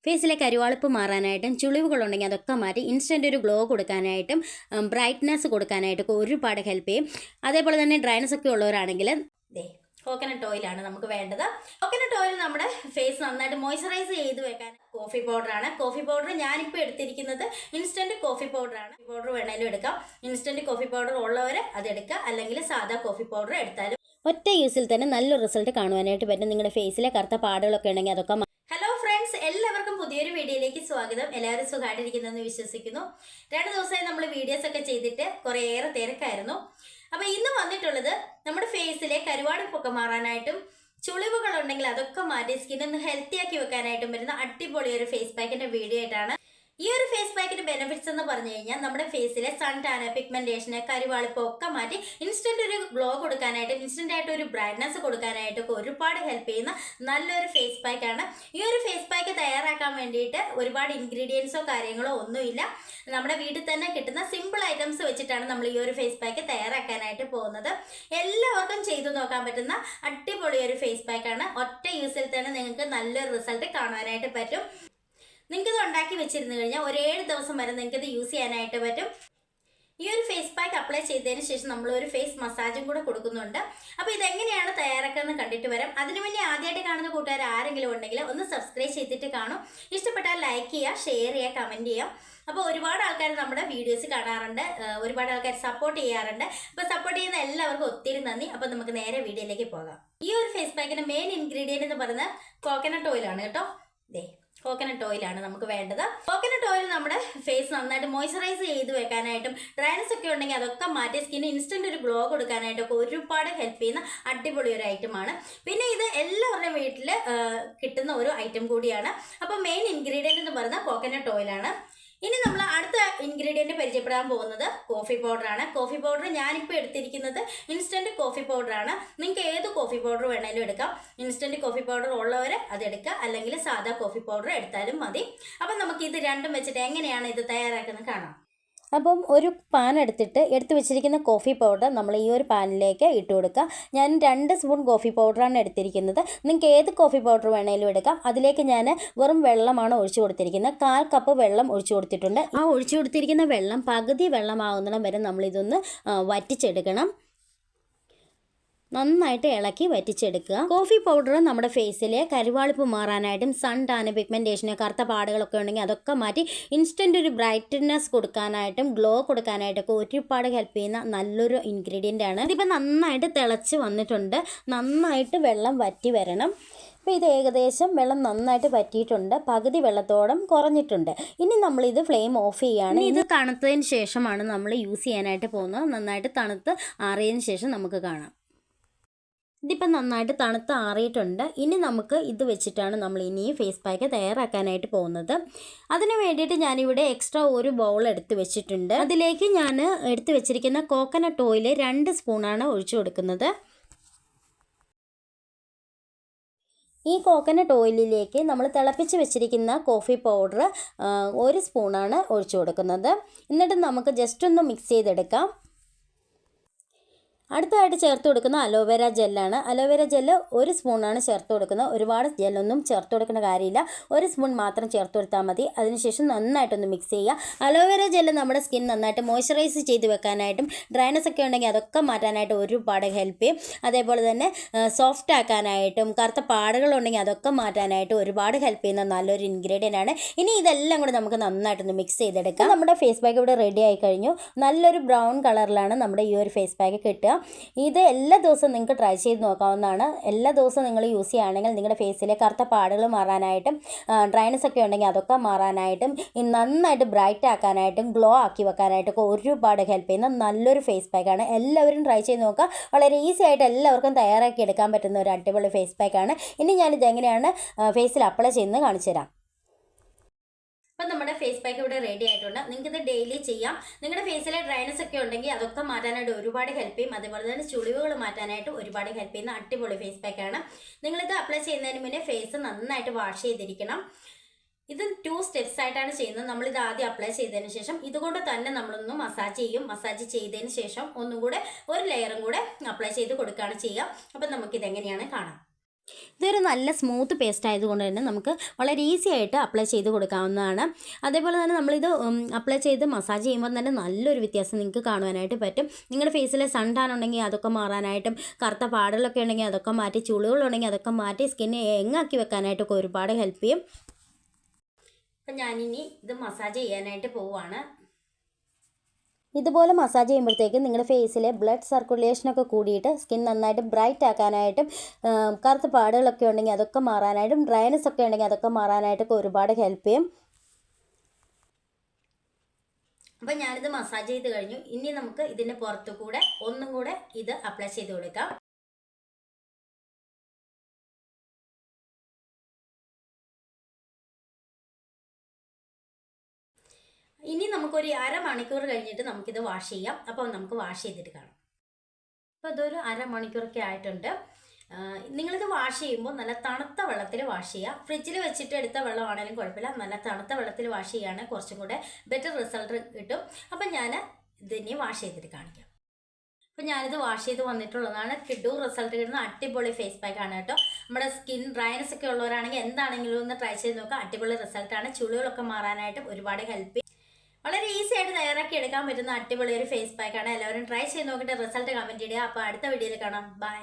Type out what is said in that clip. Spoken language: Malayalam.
ഫേസിലെ കരുവാളിപ്പ് മാറാനായിട്ടും ചുളിവുകളുണ്ടെങ്കിൽ അതൊക്കെ മാറ്റി ഇൻസ്റ്റൻ്റ് ഒരു ഗ്ലോ കൊടുക്കാനായിട്ടും ബ്രൈറ്റ്നെസ് കൊടുക്കാനായിട്ടൊക്കെ ഒരുപാട് ഹെൽപ്പ് ചെയ്യും. അതേപോലെ തന്നെ ഡ്രൈനസ് ഒക്കെ ഉള്ളവരാണെങ്കിൽ കോക്കനട്ട് ഓയിലാണ് നമുക്ക് വേണ്ടത്. കോക്കനട്ട് ഓയിൽ നമ്മുടെ ഫേസ് നന്നായിട്ട് മോയ്സ്ചറൈസ് ചെയ്ത് വെക്കാൻ കോഫി പൗഡറാണ്. കോഫി പൗഡർ ഞാനിപ്പോൾ എടുത്തിരിക്കുന്നത് ഇൻസ്റ്റൻറ്റ് കോഫി പൗഡറാണ്. പൗഡർ വേണേലും എടുക്കാം. ഇൻസ്റ്റൻറ്റ് കോഫി പൗഡർ ഉള്ളവർ അതെടുക്കുക, അല്ലെങ്കിൽ സാധാ കോഫി പൗഡർ എടുത്താലും ഒറ്റ യൂസിൽ തന്നെ നല്ലൊരു റിസൾട്ട് കാണുവാനായിട്ട് പറ്റും. നിങ്ങളുടെ ഫേസിലെ കറുത്ത പാടുകളൊക്കെ ഉണ്ടെങ്കിൽ അതൊക്കെ. ഹലോ ഫ്രണ്ട്സ്, എല്ലാവർക്കും പുതിയൊരു വീഡിയോയിലേക്ക് സ്വാഗതം. എല്ലാവരും സുഖമായിട്ടിരിക്കുന്നതെന്ന് വിശ്വസിക്കുന്നു. 2 ദിവസമായി നമ്മൾ വീഡിയോസ് ഒക്കെ ചെയ്തിട്ട് കുറേയേറെ തിരക്കായിരുന്നു. അപ്പോൾ ഇന്ന് വന്നിട്ടുള്ളത് നമ്മുടെ ഫേസിലെ കരുവാളിപ്പൊക്കെ മാറാനായിട്ടും ചുളിവുകളുണ്ടെങ്കിൽ അതൊക്കെ മാറ്റി സ്കിന്നൊന്ന് ഹെൽത്തി ആക്കി വെക്കാനായിട്ടും വരുന്ന അടിപൊളി ഒരു ഫേസ് പാക്കിന്റെ വീഡിയോ ആയിട്ടാണ്. ഈ ഒരു ഫേസ് പാക്കിന്റെ ബെനിഫിറ്റ്സ് എന്ന് പറഞ്ഞു കഴിഞ്ഞാൽ നമ്മുടെ ഫേസിലെ സൺ ടാന്, പിഗ്മെന്റേഷന്, കരുവാളിപ്പ് ഒക്കെ മാറ്റി ഇൻസ്റ്റന്റ് ഒരു ഗ്ലോ കൊടുക്കാനായിട്ടും ഇൻസ്റ്റന്റ് ആയിട്ട് ഒരു ബ്രൈറ്റ്നസ് കൊടുക്കാനായിട്ടൊക്കെ ഒരുപാട് ഹെൽപ്പ് ചെയ്യുന്ന നല്ലൊരു ഫേസ് പാക്കാണ്. ഈ ഒരു ഫേസ് പാക്ക് തയ്യാറാക്കാൻ വേണ്ടിയിട്ട് ഒരുപാട് ഇൻഗ്രീഡിയൻസോ കാര്യങ്ങളോ ഒന്നുമില്ല. നമ്മുടെ വീട്ടിൽ തന്നെ കിട്ടുന്ന സിമ്പിൾ ഐറ്റംസ് വെച്ചിട്ടാണ് നമ്മൾ ഈ ഒരു ഫേസ് പാക്ക് തയ്യാറാക്കാനായിട്ട് പോകുന്നത്. എല്ലാവർക്കും ചെയ്തു നോക്കാൻ പറ്റുന്ന അടിപൊളി ഒരു ഫേസ് പാക്കാണ്. ഒറ്റ യൂസിൽ തന്നെ നിങ്ങൾക്ക് നല്ലൊരു റിസൾട്ട് കാണാനായിട്ട് പറ്റും. നിങ്ങൾക്കിത് ഉണ്ടാക്കി വെച്ചിരുന്നു കഴിഞ്ഞാൽ ഒരു 7 ദിവസം വരെ നിങ്ങൾക്കിത് യൂസ് ചെയ്യാനായിട്ട് പറ്റും. ഈ ഒരു ഫേസ് പാക്ക് അപ്ലൈ ചെയ്തതിന് ശേഷം നമ്മൾ ഒരു ഫേസ് മസാജും കൂടെ കൊടുക്കുന്നുണ്ട്. അപ്പോൾ ഇതെങ്ങനെയാണ് തയ്യാറാക്കുന്നത് കണ്ടിട്ട് വരാം. അതിനു വേണ്ടി ആദ്യമായിട്ട് കാണുന്ന കൂട്ടുകാർ ആരെങ്കിലും ഉണ്ടെങ്കിൽ ഒന്ന് സബ്സ്ക്രൈബ് ചെയ്തിട്ട് കാണും. ഇഷ്ടപ്പെട്ടാൽ ലൈക്ക് ചെയ്യുക, ഷെയർ ചെയ്യുക, കമൻറ്റ് ചെയ്യാം. അപ്പോൾ ഒരുപാട് ആൾക്കാർ നമ്മുടെ വീഡിയോസ് കാണാറുണ്ട്, ഒരുപാട് ആൾക്കാർ സപ്പോർട്ട് ചെയ്യാറുണ്ട്. അപ്പോൾ സപ്പോർട്ട് ചെയ്യുന്ന എല്ലാവർക്കും ഒത്തിരി നന്ദി. അപ്പോൾ നമുക്ക് നേരെ വീഡിയോയിലേക്ക് പോകാം. ഈ ഒരു ഫേസ് പാക്കിൻ്റെ മെയിൻ ഇൻഗ്രീഡിയൻറ്റ് എന്ന് പറയുന്നത് കോക്കനട്ട് ഓയിലാണ് കേട്ടോ. കോക്കനട്ട് ഓയിലാണ് നമുക്ക് വേണ്ടത്. കോക്കനട്ട് ഓയിൽ നമ്മുടെ ഫേസ് നന്നായിട്ട് മോയ്സ്ചറൈസ് ചെയ്ത് വെക്കാനായിട്ടും ഡ്രൈനസ് ഒക്കെ ഉണ്ടെങ്കിൽ അതൊക്കെ മാറ്റി സ്കിന്ന് ഇൻസ്റ്റന്റ് ഒരു ഗ്ലോ കൊടുക്കാനായിട്ടൊക്കെ ഒരുപാട് ഹെൽപ്പ് ചെയ്യുന്ന അടിപൊളി ഒരു ഐറ്റമാണ്. പിന്നെ ഇത് എല്ലാവരുടെയും വീട്ടിൽ കിട്ടുന്ന ഒരു ഐറ്റം കൂടിയാണ്. അപ്പോൾ മെയിൻ ഇൻഗ്രീഡിയൻറ്റ് എന്ന് പറയുന്നത് കോക്കനട്ട് ഓയിലാണ്. ഇനി നമ്മൾ അടുത്ത ഇൻഗ്രീഡിയൻറ്റ് പരിചയപ്പെടാൻ പോകുന്നത് കോഫി പൗഡറാണ്. കോഫി പൗഡർ ഞാനിപ്പോൾ എടുത്തിരിക്കുന്നത് ഇൻസ്റ്റൻറ്റ് കോഫി പൗഡറാണ്. നിങ്ങൾക്ക് ഏത് കോഫി പൗഡർ വേണമെങ്കിലും എടുക്കാം. ഇൻസ്റ്റൻറ്റ് കോഫി പൗഡർ ഉള്ളവർ അതെടുക്കുക, അല്ലെങ്കിൽ സാധാ കോഫി പൗഡർ എടുത്താലും മതി. അപ്പം നമുക്ക് ഇത് രണ്ടും വെച്ചിട്ട് എങ്ങനെയാണ് ഇത് തയ്യാറാക്കുന്നത് കാണാം. അപ്പം ഒരു പാൻ എടുത്ത് വെച്ചിരിക്കുന്ന കോഫി പൗഡർ നമ്മൾ ഈ ഒരു പാനിലേക്ക് ഇട്ട് കൊടുക്കുക. ഞാൻ 2 സ്പൂൺ കോഫി പൗഡറാണ് എടുത്തിരിക്കുന്നത്. നിങ്ങൾക്ക് ഏത് കോഫി പൗഡർ വേണമെങ്കിലും എടുക്കാം. അതിലേക്ക് ഞാൻ വെറും വെള്ളമാണ് ഒഴിച്ചു കൊടുത്തിരിക്കുന്നത്. 1/4 കപ്പ് വെള്ളം ഒഴിച്ചു കൊടുത്തിട്ടുണ്ട്. ആ ഒഴിച്ചു കൊടുത്തിരിക്കുന്ന വെള്ളം പകുതി വെള്ളമാകുന്നിടം വരെ നമ്മളിതൊന്ന് വറ്റിച്ചെടുക്കണം. നന്നായിട്ട് ഇളക്കി വറ്റിച്ചെടുക്കുക. കോഫി പൗഡർ നമ്മുടെ ഫേസിലെ കരുവാളിപ്പ് മാറാനായിട്ടും സൺ ടാന്, പിഗ്മെന്റേഷന്, കറുത്ത പാടുകളൊക്കെ ഉണ്ടെങ്കിൽ അതൊക്കെ മാറ്റി ഇൻസ്റ്റന്റ് ഒരു ബ്രൈറ്റ്നെസ് കൊടുക്കാനായിട്ടും ഗ്ലോ കൊടുക്കാനായിട്ടൊക്കെ ഒരുപാട് ഹെൽപ്പ് ചെയ്യുന്ന നല്ലൊരു ഇൻഗ്രീഡിയൻ്റ് ആണ്. ഇതിപ്പോൾ നന്നായിട്ട് തിളച്ച് വന്നിട്ടുണ്ട്. നന്നായിട്ട് വെള്ളം വറ്റി വരണം. അപ്പോൾ ഇത് ഏകദേശം വെള്ളം നന്നായിട്ട് വറ്റിയിട്ടുണ്ട്. പകുതി വെള്ളത്തോളം കുറഞ്ഞിട്ടുണ്ട്. ഇനി നമ്മളിത് ഫ്ലെയിം ഓഫ് ചെയ്യുകയാണ്. ഇത് തണുത്തതിന് ശേഷമാണ് നമ്മൾ യൂസ് ചെയ്യാനായിട്ട് പോകുന്നത്. നന്നായിട്ട് തണുത്ത് ആറിയതിന് ശേഷം നമുക്ക് കാണാം. ഇതിപ്പം നന്നായിട്ട് തണുത്ത് ആറിയിട്ടുണ്ട്. ഇനി നമുക്ക് ഇത് വെച്ചിട്ടാണ് നമ്മൾ ഇനി ഫേസ് പാക്ക് തയ്യാറാക്കാനായിട്ട് പോകുന്നത്. അതിന് വേണ്ടിയിട്ട് ഞാനിവിടെ എക്സ്ട്രാ ഒരു ബൗൾ എടുത്ത് വെച്ചിട്ടുണ്ട്. അതിലേക്ക് ഞാൻ എടുത്ത് വെച്ചിരിക്കുന്ന കോക്കനട്ട് ഓയിൽ 2 സ്പൂണാണ് ഒഴിച്ചു കൊടുക്കുന്നത്. ഈ കോക്കനട്ട് ഓയിലിലേക്ക് നമ്മൾ തിളപ്പിച്ച് വെച്ചിരിക്കുന്ന കോഫി പൗഡർ 1 സ്പൂണാണ് ഒഴിച്ചു കൊടുക്കുന്നത്. എന്നിട്ട് നമുക്ക് ജസ്റ്റ് ഒന്ന് മിക്സ് ചെയ്തെടുക്കാം. അടുത്തതായിട്ട് ചേർത്ത് കൊടുക്കുന്ന അലോവേര ജെല്ലാണ്. അലോവേര ജെല്ല് 1 സ്പൂണാണ് ചേർത്ത് കൊടുക്കുന്നത്. ഒരുപാട് ജെല്ലൊന്നും ചേർത്ത് കൊടുക്കേണ്ട കാര്യമില്ല. 1 സ്പൂൺ മാത്രം ചേർത്ത് കൊടുത്താൽ മതി. അതിനുശേഷം നന്നായിട്ടൊന്ന് മിക്സ് ചെയ്യുക. അലോവേര ജെല്ല് നമ്മുടെ സ്കിൻ നന്നായിട്ട് മോയ്സ്ചറൈസ് ചെയ്ത് വെക്കാനായിട്ടും ഡ്രൈനസ് ഒക്കെ ഉണ്ടെങ്കിൽ അതൊക്കെ മാറ്റാനായിട്ട് ഒരുപാട് ഹെൽപ്പ് ചെയ്യും. അതേപോലെ തന്നെ സോഫ്റ്റ് ആക്കാനായിട്ടും കറുത്ത പാടുകളുണ്ടെങ്കിൽ അതൊക്കെ മാറ്റാനായിട്ട് ഒരുപാട് ഹെൽപ്പ് ചെയ്യുന്ന നല്ലൊരു ഇൻഗ്രീഡിയൻ്റ് ആണ്. ഇനി ഇതെല്ലാം കൂടെ നമുക്ക് നന്നായിട്ടൊന്ന് മിക്സ് ചെയ്തെടുക്കാം. നമ്മുടെ ഫേസ് പാക്ക് ഇവിടെ റെഡി ആയി കഴിഞ്ഞു. നല്ലൊരു ബ്രൗൺ കളറിലാണ് നമ്മുടെ ഈ ഒരു ഫേസ് പാക്ക് കിട്ടുക. ഇത് എല്ലാ ദിവസവും നിങ്ങൾക്ക് ട്രൈ ചെയ്ത് നോക്കാവുന്നതാണ്. എല്ലാ ദിവസവും നിങ്ങൾ യൂസ് ചെയ്യുകയാണെങ്കിൽ നിങ്ങളുടെ ഫേസിലെ കറുത്ത പാടുകൾ മാറാനായിട്ടും ഡ്രൈനസ് ഒക്കെ ഉണ്ടെങ്കിൽ അതൊക്കെ മാറാനായിട്ടും നന്നായിട്ട് ബ്രൈറ്റ് ആക്കാനായിട്ടും ഗ്ലോ ആക്കി വെക്കാനായിട്ടൊക്കെ ഒരുപാട് ഹെൽപ്പ് ചെയ്യുന്ന നല്ലൊരു ഫേസ് പാക്കാണ്. എല്ലാവരും ട്രൈ ചെയ്ത് നോക്കുക. വളരെ ഈസി ആയിട്ട് എല്ലാവർക്കും തയ്യാറാക്കി എടുക്കാൻ പറ്റുന്ന ഒരു അടിപൊളി ഫേസ് പാക്കാണ്. ഇനി ഞാനിത് എങ്ങനെയാണ് ഫേസിൽ അപ്ലൈ ചെയ്യുന്നത് കാണിച്ചു തരാം. അപ്പം നമ്മുടെ ഫേസ് പാക്ക് ഇവിടെ റെഡി ആയിട്ടുണ്ട്. നിങ്ങൾക്ക് ഇത് ഡെയിലി ചെയ്യാം. നിങ്ങളുടെ ഫേസിലെ ഡ്രൈനസ് ഒക്കെ ഉണ്ടെങ്കിൽ അതൊക്കെ മാറ്റാനായിട്ട് ഒരുപാട് ഹെൽപ്പ് ചെയ്യും. അതുപോലെ തന്നെ ചുളിവുകൾ മാറ്റാനായിട്ട് ഒരുപാട് ഹെൽപ്പ് ചെയ്യുന്ന അടിപൊളി ഫേസ് പാക്കാണ്. നിങ്ങളിത് അപ്ലൈ ചെയ്യുന്നതിന് മുന്നേ ഫേസ് നന്നായിട്ട് വാഷ് ചെയ്തിരിക്കണം. ഇത് 2 സ്റ്റെപ്സ് ആയിട്ടാണ് ചെയ്യുന്നത്. നമ്മളിത് ആദ്യം അപ്ലൈ ചെയ്തതിന് ശേഷം ഇതുകൊണ്ട് തന്നെ നമ്മളൊന്ന് മസാജ് ചെയ്യും. മസാജ് ചെയ്തതിന് ശേഷം ഒന്നും കൂടെ ഒരു ലെയറും കൂടെ അപ്ലൈ ചെയ്ത് കൊടുക്കുകയാണ് ചെയ്യുക. അപ്പം നമുക്കിതെങ്ങനെയാണ് കാണാം. ഇതൊരു നല്ല സ്മൂത്ത് പേസ്റ്റ് ആയതുകൊണ്ട് തന്നെ നമുക്ക് വളരെ ഈസി ആയിട്ട് അപ്ലൈ ചെയ്ത് കൊടുക്കാവുന്നതാണ്. അതേപോലെ തന്നെ നമ്മളിത് അപ്ലൈ ചെയ്ത് മസാജ് ചെയ്യുമ്പോൾ തന്നെ നല്ലൊരു വ്യത്യാസം നിങ്ങൾക്ക് കാണുവാനായിട്ട് പറ്റും. നിങ്ങളുടെ ഫേസിലെ സൺ ടാൻ ഉണ്ടെങ്കിൽ അതൊക്കെ മാറാനായിട്ടും, കറുത്ത പാടുകളൊക്കെ ഉണ്ടെങ്കിൽ അതൊക്കെ മാറ്റി, ചുളികളുണ്ടെങ്കിൽ അതൊക്കെ മാറ്റി സ്കിന്നെ യങ്ങാക്കി വെക്കാനായിട്ടൊക്കെ ഒരുപാട് ഹെൽപ്പ് ചെയ്യും. അപ്പം ഞാനിനി ഇത് മസാജ് ചെയ്യാനായിട്ട് പോവുകയാണ്. ഇതുപോലെ മസാജ് ചെയ്യുമ്പോഴത്തേക്കും നിങ്ങളുടെ ഫേസിലെ ബ്ലഡ് സർക്കുലേഷനൊക്കെ കൂടിയിട്ട് സ്കിൻ നന്നായിട്ട് ബ്രൈറ്റ് ആക്കാനായിട്ടും, കറുത്ത പാടുകളൊക്കെ ഉണ്ടെങ്കിൽ അതൊക്കെ മാറാനായിട്ടും, ഡ്രൈനസ് ഒക്കെ ഉണ്ടെങ്കിൽ അതൊക്കെ മാറാനായിട്ടൊക്കെ ഒരുപാട് ഹെൽപ്പ് ചെയ്യും. അപ്പം ഞാനിത് മസാജ് ചെയ്ത് കഴിഞ്ഞു. ഇനി നമുക്ക് ഇതിൻ്റെ പുറത്തു കൂടെ ഒന്നും കൂടെ ഇത് അപ്ലൈ ചെയ്ത് കൊടുക്കാം. ഇനി നമുക്കൊരു അരമണിക്കൂർ കഴിഞ്ഞിട്ട് നമുക്കിത് വാഷ് ചെയ്യാം. അപ്പോൾ നമുക്ക് വാഷ് ചെയ്തിട്ട് കാണാം. അപ്പോൾ ഇതൊരു അരമണിക്കൂറൊക്കെ ആയിട്ടുണ്ട്. നിങ്ങളിത് വാഷ് ചെയ്യുമ്പോൾ നല്ല തണുത്ത വെള്ളത്തിൽ വാഷ് ചെയ്യുക. ഫ്രിഡ്ജിൽ വെച്ചിട്ട് എടുത്ത വെള്ളമാണെങ്കിലും കുഴപ്പമില്ല, നല്ല തണുത്ത വെള്ളത്തിൽ വാഷ് ചെയ്യുകയാണെങ്കിൽ കുറച്ചും കൂടെ ബെറ്റർ റിസൾട്ട് കിട്ടും. അപ്പം ഞാൻ ഇതിനെ വാഷ് ചെയ്തിട്ട് കാണിക്കാം. അപ്പോൾ ഞാനിത് വാഷ് ചെയ്ത് വന്നിട്ടുള്ളതാണ്. കിഡു റിസൾട്ട് കിട്ടുന്ന അടിപൊളി ഫേസ് പാക്ക് ആണ് കേട്ടോ. നമ്മുടെ സ്കിൻ ഡ്രൈനസ് ഒക്കെ ഉള്ളവരാണെങ്കിൽ എന്താണെങ്കിലും ഒന്ന് ട്രൈ ചെയ്ത് നോക്കുക. അടിപൊളി റിസൾട്ടാണ്. ചുളികളൊക്കെ മാറാനായിട്ടും ഒരുപാട് ഹെൽപ്പ് ചെയ്യും. വളരെ ഈസി ആയിട്ട് തയ്യാറാക്കി എടുക്കാൻ പറ്റുന്ന അടിപൊളി ഒരു ഫേസ് പാക്കാണ്. എല്ലാവരും ട്രൈ ചെയ്ത് നോക്കിയിട്ട് റിസൾട്ട് കമൻറ്റ് ചെയ്യുക. അപ്പോൾ അടുത്ത വീഡിയോയിൽ കാണാം. ബൈ.